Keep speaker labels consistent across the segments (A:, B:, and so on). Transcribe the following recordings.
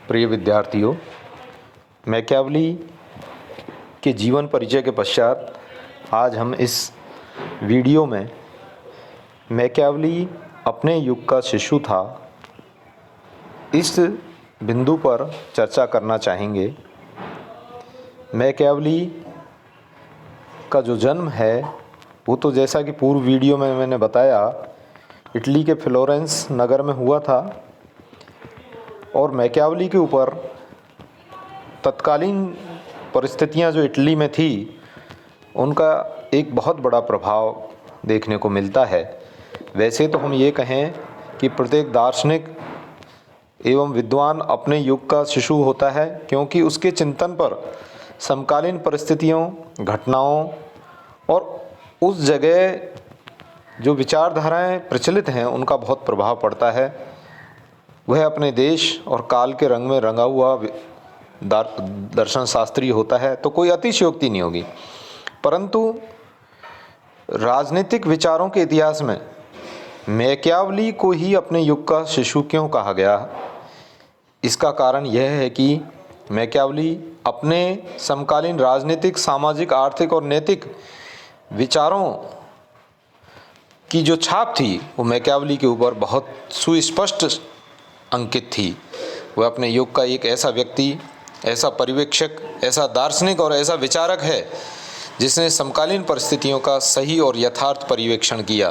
A: प्रिय विद्यार्थियों, मैकियावेली के जीवन परिचय के पश्चात आज हम इस वीडियो में मैकियावेली अपने युग का शिशु था, इस बिंदु पर चर्चा करना चाहेंगे। मैकियावेली का जो जन्म है वो तो जैसा कि पूर्व वीडियो में मैंने बताया, इटली के फ्लोरेंस नगर में हुआ था और मैकियावेली के ऊपर तत्कालीन परिस्थितियां जो इटली में थी उनका एक बहुत बड़ा प्रभाव देखने को मिलता है। वैसे तो हम ये कहें कि प्रत्येक दार्शनिक एवं विद्वान अपने युग का शिशु होता है, क्योंकि उसके चिंतन पर समकालीन परिस्थितियों, घटनाओं और उस जगह जो विचारधाराएं प्रचलित हैं उनका बहुत प्रभाव पड़ता है। वह अपने देश और काल के रंग में रंगा हुआ दर्शन शास्त्री होता है, तो कोई अतिशयोक्ति नहीं होगी। परंतु राजनीतिक विचारों के इतिहास में मैकियावेली को ही अपने युग का शिशु क्यों कहा गया? इसका कारण यह है कि मैकियावेली अपने समकालीन राजनीतिक, सामाजिक, आर्थिक और नैतिक विचारों की जो छाप थी वो मैकियावेली के ऊपर बहुत सुस्पष्ट अंकित थी। वह अपने युग का एक ऐसा व्यक्ति, ऐसा पर्यवेक्षक, ऐसा दार्शनिक और ऐसा विचारक है जिसने समकालीन परिस्थितियों का सही और यथार्थ पर्यवेक्षण किया,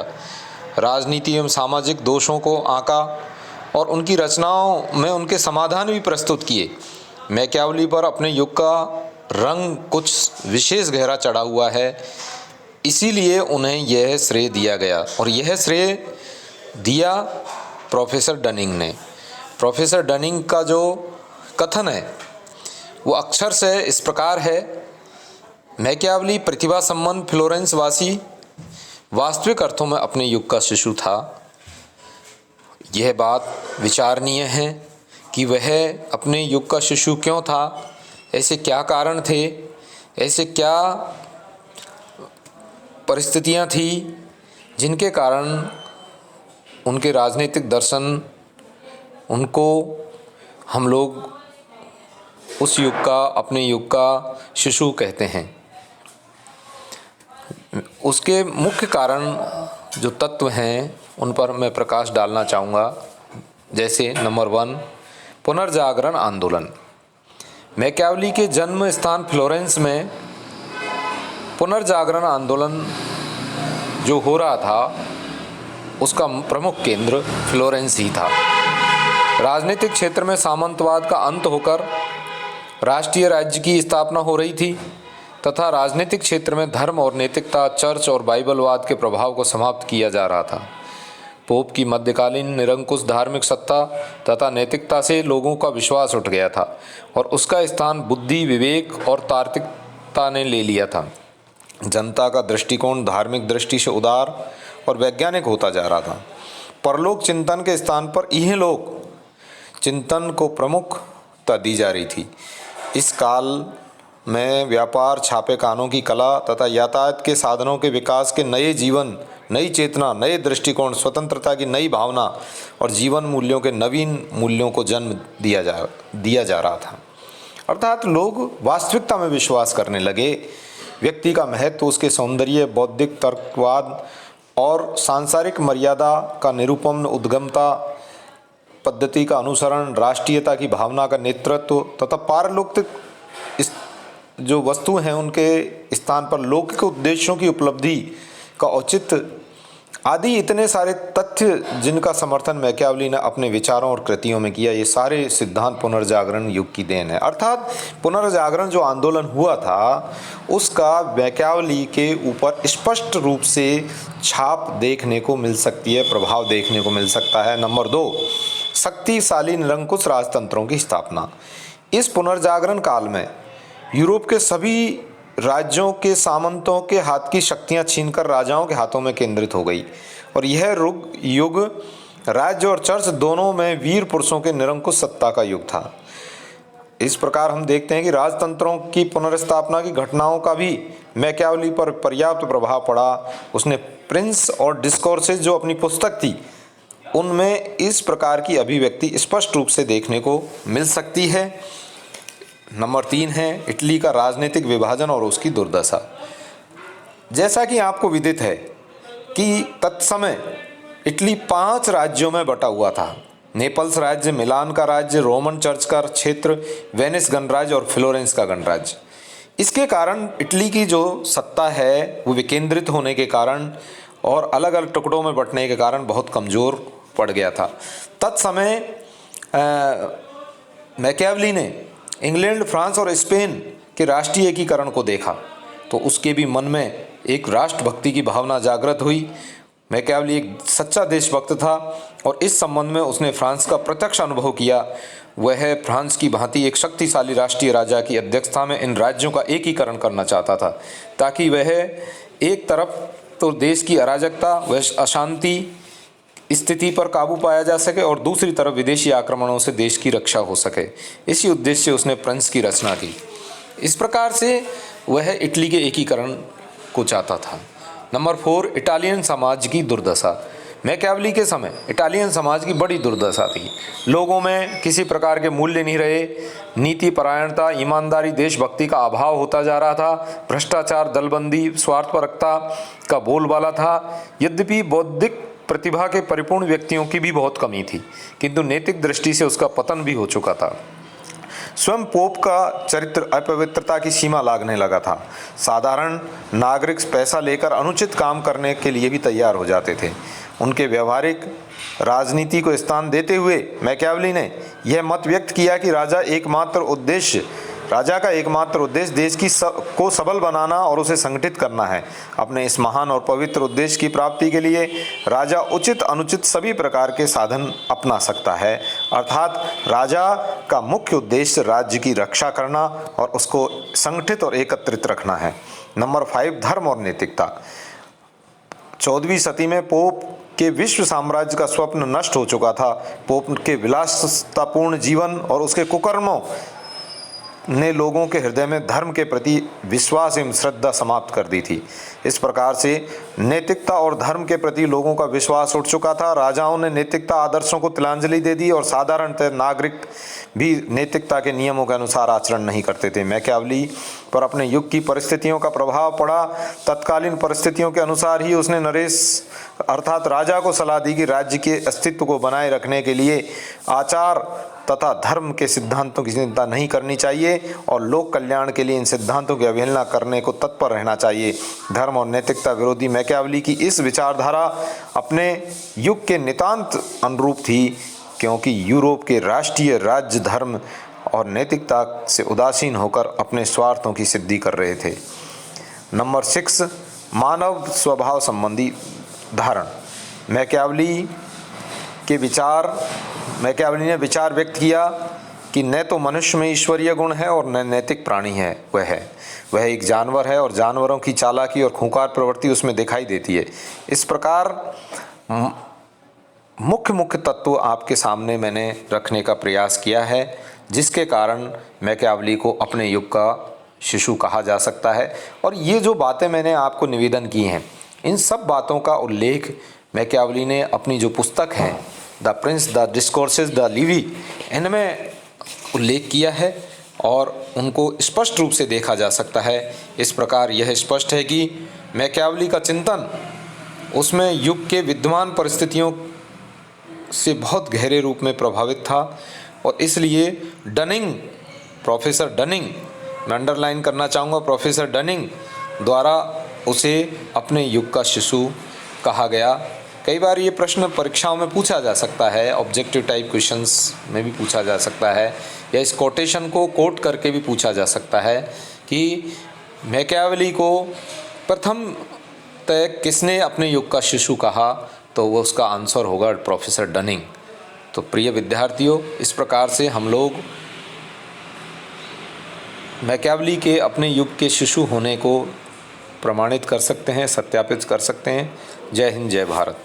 A: राजनीति एवं सामाजिक दोषों को आंका और उनकी रचनाओं में उनके समाधान भी प्रस्तुत किए। मैकियावेली पर अपने युग का रंग कुछ विशेष गहरा चढ़ा हुआ है, इसीलिए उन्हें यह श्रेय दिया गया और यह श्रेय दिया प्रोफेसर डनिंग ने। प्रोफेसर डनिंग का जो कथन है वो अक्षर से इस प्रकार है: मैकियावेली प्रतिभा संपन्न फ्लोरेंस वासी वास्तविक अर्थों में अपने युग का शिशु था। यह बात विचारणीय है कि वह अपने युग का शिशु क्यों था, ऐसे क्या कारण थे, ऐसे क्या परिस्थितियां थी जिनके कारण उनके राजनीतिक दर्शन, उनको हम लोग उस युग का, अपने युग का शिशु कहते हैं। उसके मुख्य कारण जो तत्व हैं उन पर मैं प्रकाश डालना चाहूँगा। जैसे नंबर 1, पुनर्जागरण आंदोलन। मैकियावेली के जन्म स्थान फ्लोरेंस में पुनर्जागरण आंदोलन जो हो रहा था उसका प्रमुख केंद्र फ्लोरेंस ही था। राजनीतिक क्षेत्र में सामंतवाद का अंत होकर राष्ट्रीय राज्य की स्थापना हो रही थी तथा राजनीतिक क्षेत्र में धर्म और नैतिकता, चर्च और बाइबलवाद के प्रभाव को समाप्त किया जा रहा था। पोप की मध्यकालीन निरंकुश धार्मिक सत्ता तथा नैतिकता से लोगों का विश्वास उठ गया था और उसका स्थान बुद्धि, विवेक और तार्किकता ने ले लिया था। जनता का दृष्टिकोण धार्मिक दृष्टि से उदार और वैज्ञानिक होता जा रहा था। परलोक चिंतन के स्थान पर यह लोक चिंतन को प्रमुखता दी जा रही थी। इस काल में व्यापार, छापे खानों की कला तथा यातायात के साधनों के विकास के नए जीवन, नई चेतना, नए दृष्टिकोण, स्वतंत्रता की नई भावना और जीवन मूल्यों के नवीन मूल्यों को जन्म दिया जा रहा था। अर्थात लोग वास्तविकता में विश्वास करने लगे। व्यक्ति का महत्व, उसके सौंदर्य, बौद्धिक तर्कवाद और सांसारिक मर्यादा का निरूपण, उद्गमता पद्धति का अनुसरण, राष्ट्रीयता की भावना का नेतृत्व तथा पारलौकिक इस जो वस्तु हैं उनके स्थान पर लौकिक उद्देश्यों की उपलब्धि का औचित्य आदि इतने सारे तथ्य जिनका समर्थन मैकियावेली ने अपने विचारों और कृतियों में किया, ये सारे सिद्धांत पुनर्जागरण युग की देन है। अर्थात पुनर्जागरण जो आंदोलन हुआ था उसका मैकियावेली के ऊपर स्पष्ट रूप से छाप देखने को मिल सकती है, प्रभाव देखने को मिल सकता है। नंबर 2, शक्तिशाली निरंकुश राजतंत्रों की स्थापना। इस पुनर्जागरण काल में यूरोप के सभी राज्यों के सामंतों के हाथ की शक्तियां छीनकर राजाओं के हाथों में केंद्रित हो गई और यह युग राज्य और चर्च दोनों में वीर पुरुषों के निरंकुश सत्ता का युग था। इस प्रकार हम देखते हैं कि राजतंत्रों की पुनर्स्थापना की घटनाओं का भी मैकियावेली पर पर्याप्त प्रभाव पड़ा। उसने प्रिंस और डिस्कोर्सेस जो अपनी पुस्तक थी उनमें इस प्रकार की अभिव्यक्ति स्पष्ट रूप से देखने को मिल सकती है। नंबर 3 है इटली का राजनीतिक विभाजन और उसकी दुर्दशा। जैसा कि आपको विदित है कि तत्समय इटली 5 राज्यों में बटा हुआ था। नेपल्स राज्य, मिलान का राज्य, रोमन चर्च का क्षेत्र, वेनिस गणराज्य और फ्लोरेंस का गणराज्य। इसके कारण इटली की जो सत्ता है वो विकेंद्रित होने के कारण और अलग अलग टुकड़ों में बंटने के कारण बहुत कमज़ोर पड़ गया था। तत्समय मैकियावेली ने इंग्लैंड, फ्रांस और स्पेन के राष्ट्रीय एकीकरण को देखा तो उसके भी मन में एक राष्ट्रभक्ति की भावना जागृत हुई। मैकियावेली एक सच्चा देशभक्त था और इस संबंध में उसने फ्रांस का प्रत्यक्ष अनुभव किया। वह फ्रांस की भांति एक शक्तिशाली राष्ट्रीय राजा की अध्यक्षता में इन राज्यों का एकीकरण करना चाहता था ताकि वह एक तरफ तो देश की अराजकता व अशांति स्थिति पर काबू पाया जा सके और दूसरी तरफ विदेशी आक्रमणों से देश की रक्षा हो सके। इसी उद्देश्य से उसने प्रिंस की रचना की। इस प्रकार से वह इटली के एकीकरण को चाहता था। नंबर 4 इटालियन समाज की दुर्दशा। मैकियावेली के समय इटालियन समाज की बड़ी दुर्दशा थी। लोगों में किसी प्रकार के मूल्य नहीं रहे, नीति परायणता, ईमानदारी, देशभक्ति का अभाव होता जा रहा था, भ्रष्टाचार, दलबंदी, स्वार्थपरकता का बोलबाला था। यद्यपि बौद्धिक प्रतिभा के परिपूर्ण व्यक्तियों की भी बहुत कमी थी, किंतु नैतिक दृष्टि से उसका पतन भी हो चुका था। स्वयं पोप का चरित्र अपवित्रता की सीमा लागने लगा था। साधारण नागरिक पैसा लेकर अनुचित काम करने के लिए भी तैयार हो जाते थे। उनके व्यवहारिक राजनीति को स्थान देते हुए मैकियावेली ने यह मत व्यक्त किया कि राजा का एकमात्र उद्देश्य देश को सबल बनाना और उसे संगठित करना है। अपने इस महान और पवित्र उद्देश्य की प्राप्ति के लिए राजा उचित अनुचित सभी प्रकार के साधन अपना सकता है। अर्थात राजा का मुख्य उद्देश्य राज्य की रक्षा करना और उसको संगठित और एकत्रित रखना है। नंबर 5 धर्म और नैतिकता। 14वीं सदी में पोप के विश्व साम्राज्य का स्वप्न नष्ट हो चुका था। पोप के विलासतापूर्ण जीवन और उसके कुकर्मों ने लोगों के हृदय में धर्म के प्रति विश्वास एवं श्रद्धा समाप्त कर दी थी। इस प्रकार से नैतिकता और धर्म के प्रति लोगों का विश्वास उठ चुका था। राजाओं ने नैतिकता आदर्शों को तिलांजलि दे दी और साधारणतः नागरिक भी नैतिकता के नियमों के अनुसार आचरण नहीं करते थे। मैकियावेली पर अपने युग की परिस्थितियों का प्रभाव पड़ा। तत्कालीन परिस्थितियों के अनुसार ही उसने नरेश अर्थात राजा को सलाह दी कि राज्य के अस्तित्व को बनाए रखने के लिए आचार तथा धर्म के सिद्धांतों की चिंता नहीं करनी चाहिए और लोक कल्याण के लिए इन सिद्धांतों की अवहेलना करने को तत्पर रहना चाहिए। धर्म और नैतिकता विरोधी मैकियावेली की इस विचारधारा अपने युग के नितांत अनुरूप थी, क्योंकि यूरोप के राष्ट्रीय राज्य धर्म और नैतिकता से उदासीन होकर अपने स्वार्थों की सिद्धि कर रहे थे। नंबर 6 मानव स्वभाव संबंधी धारण। मैकियावेली ने विचार व्यक्त किया कि न तो मनुष्य में ईश्वरीय गुण है और न नैतिक प्राणी है वह एक जानवर है और जानवरों की चालाकी और खूंखार प्रवृत्ति उसमें दिखाई देती है। इस प्रकार मुख्य तत्व आपके सामने मैंने रखने का प्रयास किया है, जिसके कारण मैकियावेली को अपने युग का शिशु कहा जा सकता है। और ये जो बातें मैंने आपको निवेदन की हैं, इन सब बातों का उल्लेख मैकियावेली ने अपनी जो पुस्तक है the Prince, the discourses, the Levi, इनमें उल्लेख किया है और उनको स्पष्ट रूप से देखा जा सकता है। इस प्रकार यह स्पष्ट है कि मैकियावेली का चिंतन उसमें युग के विद्यमान परिस्थितियों से बहुत गहरे रूप में प्रभावित था और इसलिए प्रोफेसर डनिंग, मैं अंडरलाइन करना चाहूँगा, प्रोफेसर डनिंग द्वारा उसे अपने युग का शिशु कहा गया। कई बार ये प्रश्न परीक्षाओं में पूछा जा सकता है, ऑब्जेक्टिव टाइप क्वेश्चंस में भी पूछा जा सकता है या इस कोटेशन को कोट करके भी पूछा जा सकता है कि मैकियावेली को प्रथम तय किसने अपने युग का शिशु कहा, तो वो उसका आंसर होगा प्रोफेसर डनिंग। तो प्रिय विद्यार्थियों, इस प्रकार से हम लोग मैकियावेली के अपने युग के शिशु होने को प्रमाणित कर सकते हैं, सत्यापित कर सकते हैं। जय हिंद, जय भारत।